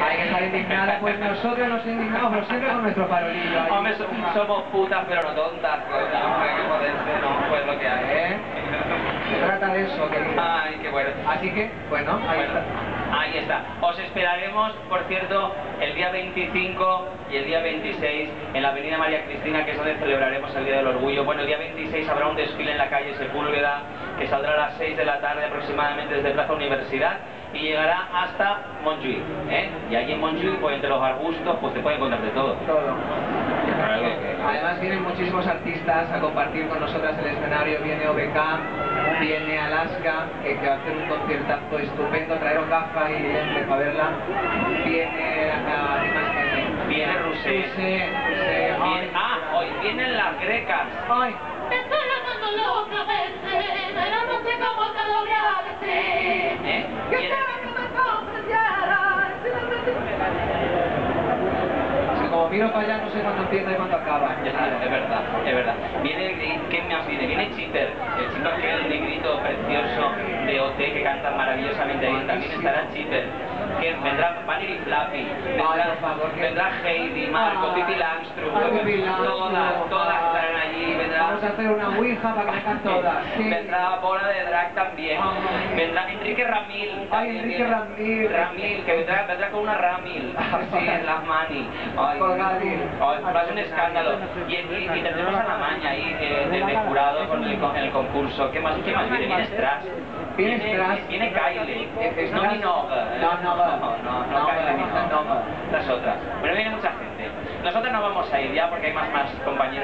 Hay que estar indignada, pues nosotros nos indignamos, pero siempre con nuestro farolillo. Hombre, somos putas, pero no tontas, pues no hay que joderse, no, pues lo que hay. Se trata de eso, querida. Ay, qué bueno. Así que, bueno, ahí está. Ahí está. Os esperaremos, por cierto, el día 25 y el día 26 en la Avenida María Cristina, que es donde celebraremos el Día del Orgullo. Bueno, el día 26 habrá un desfile en la calle Sepúlveda, que saldrá a las 6 de la tarde aproximadamente desde Plaza Universidad y llegará hasta Montjuïc, Y allí en Montjuïc, pues entre los arbustos, pues te pueden encontrar de todo. Todo. Además vienen muchísimos artistas a compartir con nosotras el escenario. Viene OBK, viene Alaska, que va a hacer un conciertazo estupendo. Traeron gafas y lentes para verla. Viene Viene Rusé. Hoy vienen las grecas. Ay. Me estoy llamando loca, pero no sé cómo te lograste. Como miro para allá no sé cuándo empieza y cuándo acaba. Es verdad, es verdad. Viene, ¿qué más viene? Viene Chipper, el Chipper que es el negrito precioso de OT que canta maravillosamente ahí. También estará Chipper, que vendrá Vanity Flappy, vendrá Heidi, Marco, Pippi Langström, todas estarán allí. Vamos a hacer una ouija para que vengan todas. Sí. Vendrá Bola de Drag también. Vendrá Enrique Ramil. Ay, Enrique Ramil. Que vendrá con una Ramil, así en las manis. Va a ser un escándalo. Y tendremos a la maña ahí de jurado con el concurso. ¿Qué más viene? Viene Strass. Viene Kylie. No Minogue. No, Kylie. Las otras. Pero viene mucha gente. Nosotros no vamos a ir ya porque hay más compañeros.